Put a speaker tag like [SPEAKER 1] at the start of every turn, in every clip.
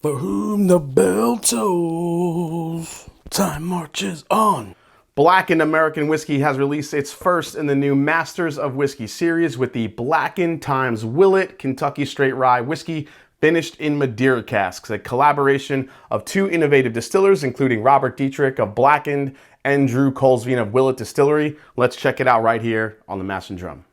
[SPEAKER 1] For whom the bell tolls, time marches on. Blackened American Whiskey has released its first in the new Masters of Whiskey series with the Blackened x Willett Kentucky Straight Rye Whiskey finished in Madeira Casks, a collaboration of two innovative distillers, including Robert Dietrich of Blackened and Drew Colesveen of Willett Distillery. Let's check it out right here on the Master Drum.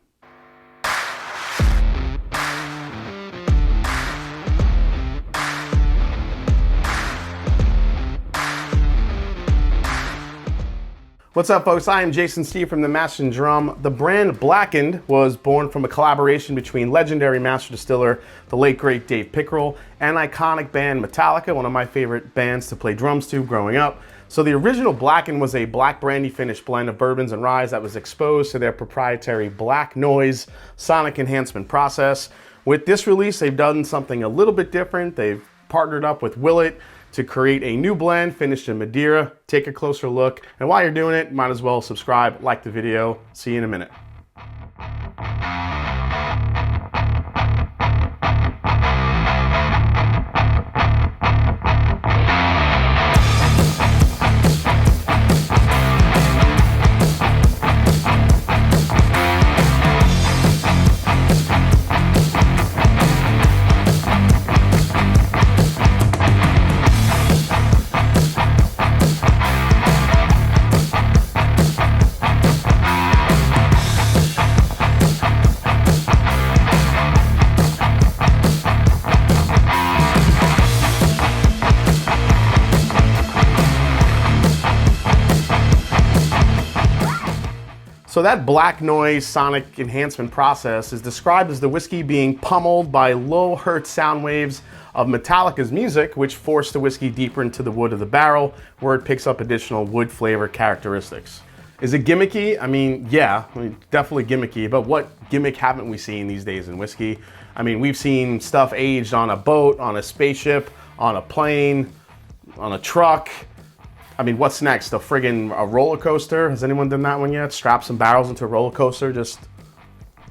[SPEAKER 1] What's up, folks? I am Jason Steve from the Master Drum. The brand Blackened was born from a collaboration between legendary master distiller, the late great Dave Pickerel, and iconic band Metallica, one of my favorite bands to play drums to growing up. So the original Blackened was a black brandy finished blend of bourbons and ryes that was exposed to their proprietary black noise sonic enhancement process. With this release, they've done something a little bit different. They've partnered up with Willett to create a new blend finished in Madeira. Take a closer look, and while you're doing it, might as well subscribe, like the video. See you in a minute. So that black noise sonic enhancement process is described as the whiskey being pummeled by low hertz sound waves of Metallica's music, which force the whiskey deeper into the wood of the barrel, where it picks up additional wood flavor characteristics. Is it gimmicky? I mean, yeah, definitely gimmicky, but what gimmick haven't we seen these days in whiskey? I mean, we've seen stuff aged on a boat, on a spaceship, on a plane, on a truck. I mean, what's next? A roller coaster? Has anyone done that one yet? Strap some barrels into a roller coaster, just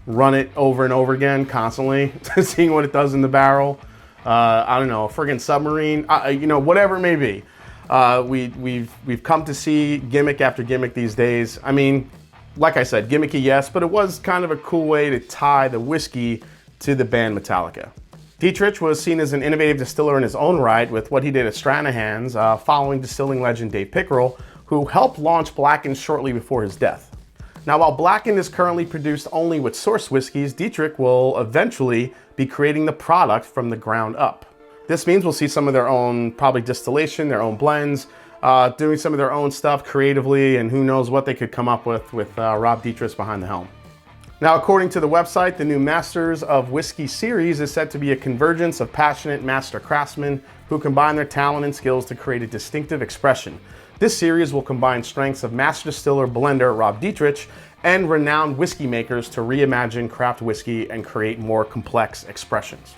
[SPEAKER 1] run it over and over again constantly, seeing what it does in the barrel. I don't know, a friggin' submarine, whatever it may be. We've come to see gimmick after gimmick these days. I mean, like I said, gimmicky, yes, but it was kind of a cool way to tie the whiskey to the band Metallica. Dietrich was seen as an innovative distiller in his own right with what he did at Stranahan's, following distilling legend Dave Pickerel, who helped launch Blackened shortly before his death. Now, while Blackened is currently produced only with source whiskeys, Dietrich will eventually be creating the product from the ground up. This means we'll see some of their own, probably distillation, their own blends, doing some of their own stuff creatively, and who knows what they could come up with Rob Dietrich behind the helm. Now, according to the website, the new Masters of Whiskey series is said to be a convergence of passionate master craftsmen who combine their talent and skills to create a distinctive expression. This series will combine strengths of master distiller blender Rob Dietrich and renowned whiskey makers to reimagine craft whiskey and create more complex expressions.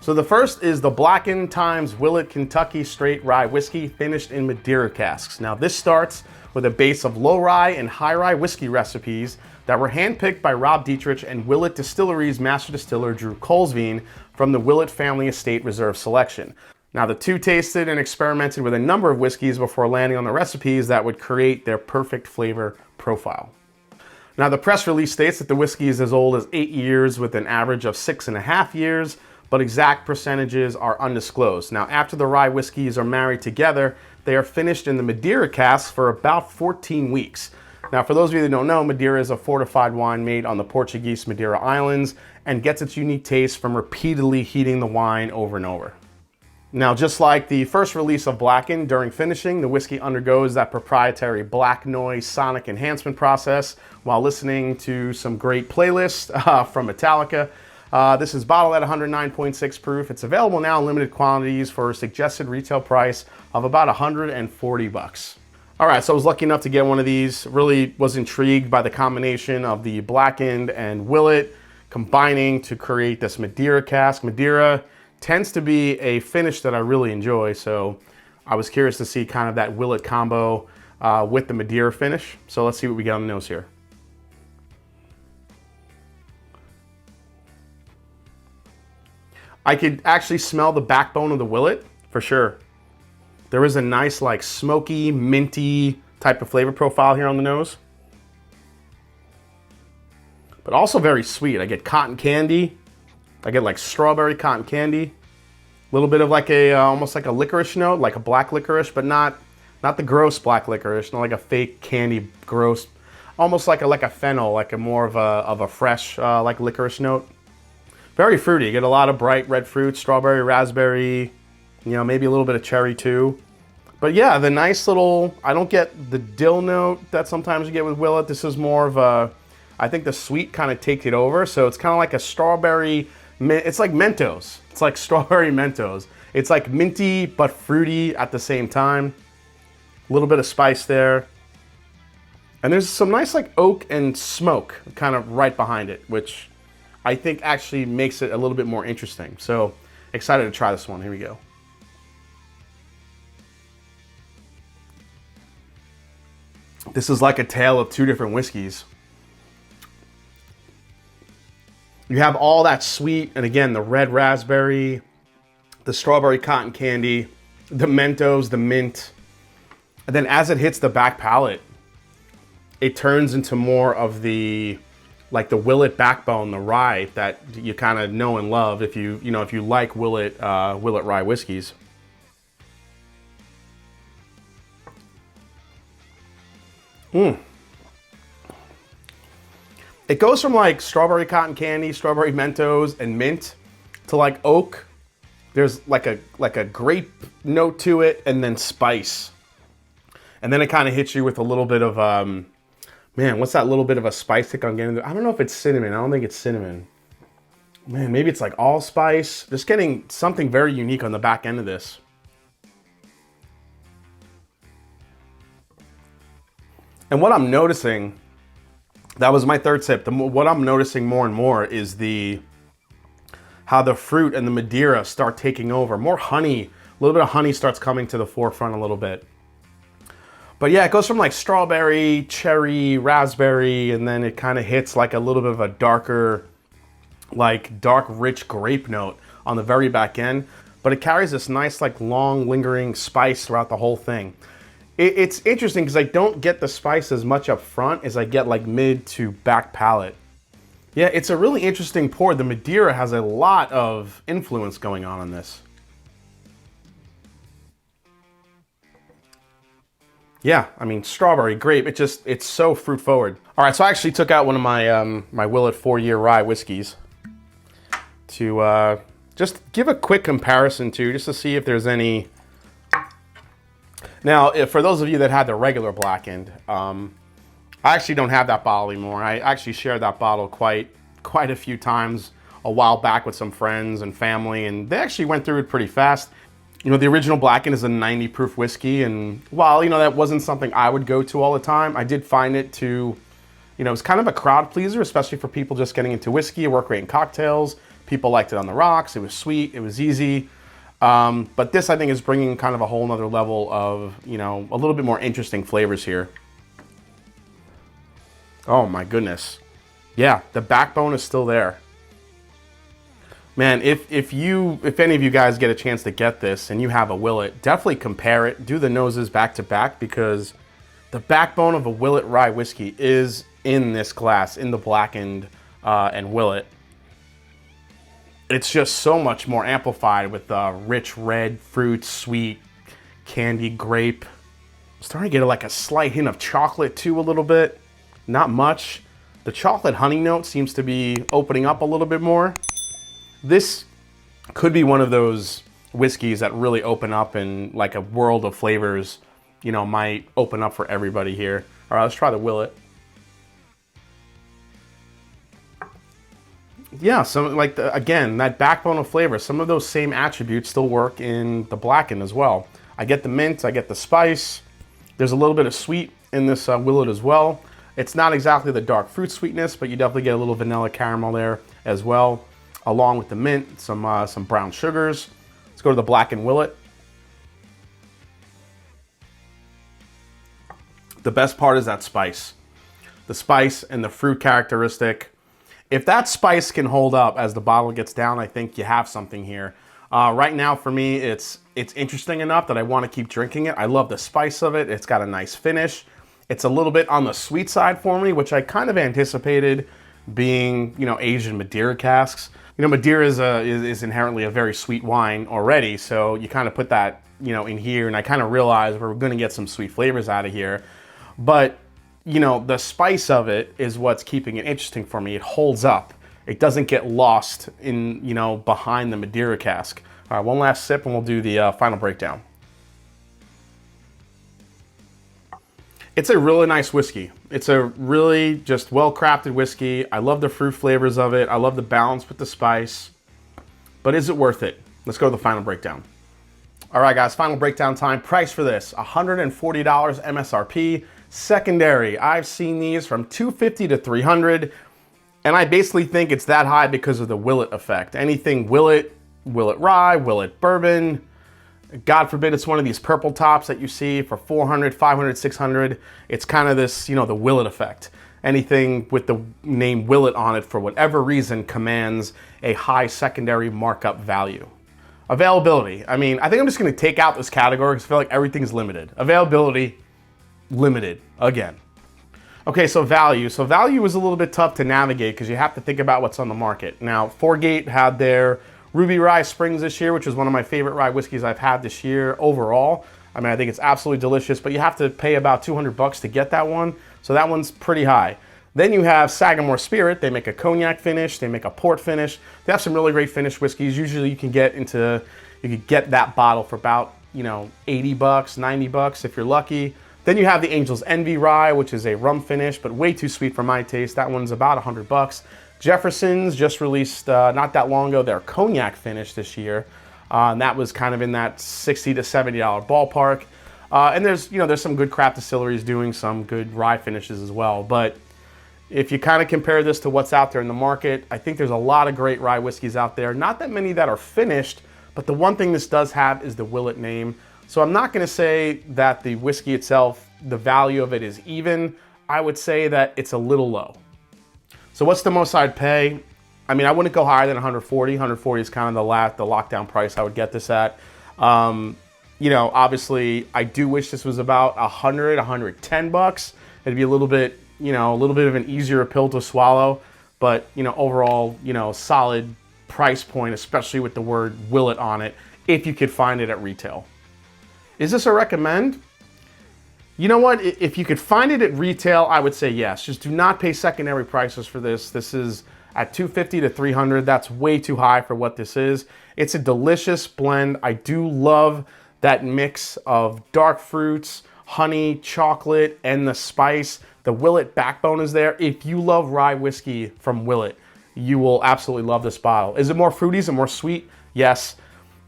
[SPEAKER 1] So the first is the Blackened x Willett Kentucky Straight Rye Whiskey finished in Madeira Casks. Now, this starts with a base of low rye and high rye whiskey recipes that were handpicked by Rob Dietrich and Willett Distillery's master distiller Drew Colesveen from the Willett Family Estate Reserve selection. Now, the two tasted and experimented with a number of whiskeys before landing on the recipes that would create their perfect flavor profile. Now, the press release states that the whiskey is as old as 8 years with an average of 6.5 years, but exact percentages are undisclosed. Now, after the rye whiskeys are married together, they are finished in the Madeira casks for about 14 weeks. Now, for those of you that don't know, Madeira is a fortified wine made on the Portuguese Madeira Islands and gets its unique taste from repeatedly heating the wine over and over. Now, just like the first release of Blackened, during finishing, the whiskey undergoes that proprietary black noise sonic enhancement process while listening to some great playlists from Metallica. This is bottled at 109.6 proof. It's available now in limited quantities for a suggested retail price of about $140. All right, so I was lucky enough to get one of these. Really was intrigued by the combination of the Blackened and Willett combining to create this Madeira cask. Madeira tends to be a finish that I really enjoy, so I was curious to see kind of that Willett combo with the Madeira finish. So let's see what we got on the nose here. I could actually smell the backbone of the Willett for sure. There is a nice like smoky, minty type of flavor profile here on the nose. But also very sweet. I get cotton candy. I get like strawberry cotton candy. A little bit of like a, almost like a licorice note, like a black licorice, but not the gross black licorice, not like a fake candy gross. Almost like a fennel, like a more of a fresh like licorice note. Very fruity. You get a lot of bright red fruit, strawberry, raspberry, you know, maybe a little bit of cherry too. But yeah, the nice little, I don't get the dill note that sometimes you get with Willett. This is more of a, I think the sweet kind of takes it over. So it's kind of like a strawberry, it's like Mentos. It's like strawberry Mentos. It's like minty but fruity at the same time. A little bit of spice there. And there's some nice like oak and smoke kind of right behind it, which I think actually makes it a little bit more interesting. So excited to try this one. Here we go. This is like a tale of two different whiskeys. You have all that sweet, and again, the red raspberry, the strawberry cotton candy, the Mentos, the mint. And then as it hits the back palate, it turns into more of the, like the Willett backbone, the rye that you kind of know and love if you like Willett rye whiskeys. It goes from like strawberry cotton candy, strawberry Mentos, and mint to like oak. There's like a grape note to it, and then spice. And then it kind of hits you with a little bit of, man, what's that little bit of a spice kick I'm getting? I don't know if it's cinnamon. I don't think it's cinnamon. Man, maybe it's like allspice. Just getting something very unique on the back end of this. And what I'm noticing, that was my third sip. What I'm noticing more and more is how the fruit and the Madeira start taking over. More honey, a little bit of honey starts coming to the forefront a little bit. But yeah, it goes from like strawberry, cherry, raspberry, and then it kind of hits like a little bit of a darker, like dark, rich grape note on the very back end. But it carries this nice, like long, lingering spice throughout the whole thing. It's interesting because I don't get the spice as much up front as I get like mid to back palate. Yeah, it's a really interesting pour. The Madeira has a lot of influence going on in this. Yeah, I mean, strawberry, grape, it's so fruit forward. All right, so I actually took out one of my my Willett 4-year rye whiskeys to just give a quick comparison to, just to see if there's any. Now, for those of you that had the regular Blackened, I actually don't have that bottle anymore. I actually shared that bottle quite a few times a while back with some friends and family, and they actually went through it pretty fast. You know, the original Blackened is a 90 proof whiskey, and while, you know, that wasn't something I would go to all the time, I did find it to, you know, it was kind of a crowd pleaser, especially for people just getting into whiskey, work great in cocktails. People liked it on the rocks. It was sweet. It was easy. But this, I think, is bringing kind of a whole nother level of, you know, a little bit more interesting flavors here. Oh my goodness. Yeah, the backbone is still there. Man, if any of you guys get a chance to get this and you have a Willett, definitely compare it. Do the noses back to back, because the backbone of a Willett rye whiskey is in this glass, in the Blackened and Willett. It's just so much more amplified with rich red fruit, sweet, candy, grape. I'm starting to get like a slight hint of chocolate too, a little bit. Not much. The chocolate honey note seems to be opening up a little bit more. This could be one of those whiskeys that really open up, and like a world of flavors, you know, might open up for everybody here. All right, let's try the Willett. Yeah, some like again, that backbone of flavor, some of those same attributes still work in the Blackened as well. I get the mint, I get the spice. There's a little bit of sweet in this Willett as well. It's not exactly the dark fruit sweetness, but you definitely get a little vanilla caramel there as well, along with the mint, some brown sugars. Let's go to the Blackened Willett. The best part is that spice. The spice and the fruit characteristic. If that spice can hold up as the bottle gets down, I think you have something here. Right now for me, it's it's interesting enough that I want to keep drinking it. I love the spice of it. It's got a nice finish. It's a little bit on the sweet side for me, which I kind of anticipated being, you know, aged in Madeira casks. You know, Madeira is inherently a very sweet wine already, so you kind of put that, you know, in here, and I kind of realized we're going to get some sweet flavors out of here. But, you know, the spice of it is what's keeping it interesting for me. It holds up. It doesn't get lost in, you know, behind the Madeira cask. All right, one last sip and we'll do the final breakdown. It's a really nice whiskey. It's a really just well-crafted whiskey. I love the fruit flavors of it. I love the balance with the spice. But is it worth it? Let's go to the final breakdown. All right, guys, final breakdown time. Price for this, $140 MSRP. Secondary, I've seen these from $250 to $300. And I basically think it's that high because of the Willett effect. Anything Willett, Willett rye, Willett bourbon, God forbid it's one of these purple tops that you see for 400, 500, 600. It's kind of this, you know, the Willett effect. Anything with the name Willett on it for whatever reason commands a high secondary markup value. Availability. I mean, I think I'm just going to take out this category because I feel like everything's limited. Availability, limited again. Okay, so value. So value is a little bit tough to navigate because you have to think about what's on the market. Now, Foregate had their Ruby Rye Springs this year, which is one of my favorite rye whiskeys I've had this year overall. I mean, I think it's absolutely delicious, but you have to pay about $200 to get that one. So that one's pretty high. Then you have Sagamore Spirit. They make a cognac finish. They make a port finish. They have some really great finished whiskeys. Usually you can get that bottle for about, you know, $80, $90 if you're lucky. Then you have the Angel's Envy Rye, which is a rum finish, but way too sweet for my taste. That one's about $100. Jefferson's just released not that long ago their cognac finish this year. And that was kind of in that $60 to $70 ballpark. And there's some good craft distilleries doing some good rye finishes as well. But if you kind of compare this to what's out there in the market, I think there's a lot of great rye whiskeys out there. Not that many that are finished, but the one thing this does have is the Willett name. So I'm not going to say that the whiskey itself, the value of it is even. I would say that it's a little low. So what's the most I'd pay? I mean, I wouldn't go higher than 140. 140 is kind of the lockdown price I would get this at. You know, obviously, I do wish this was about 100, 110 bucks. It'd be a little bit, you know, a little bit of an easier pill to swallow. But, you know, overall, you know, solid price point, especially with the word Willett on it, if you could find it at retail. Is this a recommend? You know what? If you could find it at retail, I would say yes. Just do not pay secondary prices for this. This is at $250 to $300. That's way too high for what this is. It's a delicious blend. I do love that mix of dark fruits, honey, chocolate, and the spice. The Willett backbone is there. If you love rye whiskey from Willett, you will absolutely love this bottle. Is it more fruity? Is it more sweet? Yes.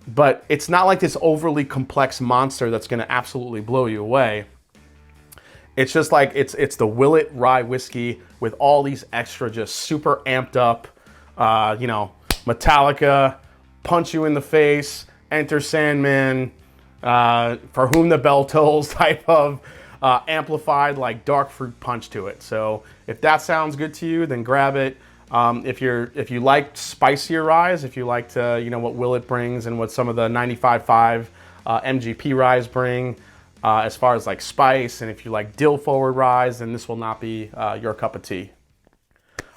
[SPEAKER 1] But it's not like this overly complex monster that's going to absolutely blow you away. It's just like it's the Willett rye whiskey with all these extra just super amped up, you know, Metallica, punch you in the face, Enter Sandman, for whom the bell tolls type of amplified like dark fruit punch to it. So if that sounds good to you, then grab it. If you like spicier ryes, if you like to, you know, what Willett brings and what some of the 95.5 MGP ryes bring, as far as like spice, and if you like dill forward ryes, then this will not be your cup of tea.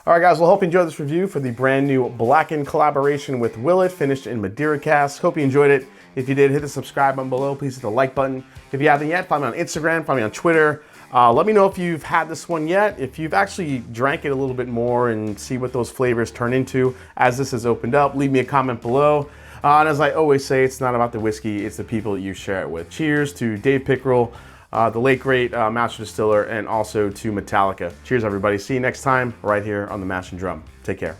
[SPEAKER 1] All right, guys, well, hope you enjoyed this review for the brand new Blackened collaboration with Willett, finished in Madeira casks. Hope you enjoyed it. If you did, hit the subscribe button below. Please hit the like button. If you haven't yet, find me on Instagram, find me on Twitter. Let me know if you've had this one yet, if you've actually drank it a little bit more and see what those flavors turn into as this has opened up. Leave me a comment below. And as I always say, it's not about the whiskey, it's the people that you share it with. Cheers to Dave Pickerel, the late great master distiller, and also to Metallica. Cheers, everybody. See you next time right here on the Mash and Drum. Take care.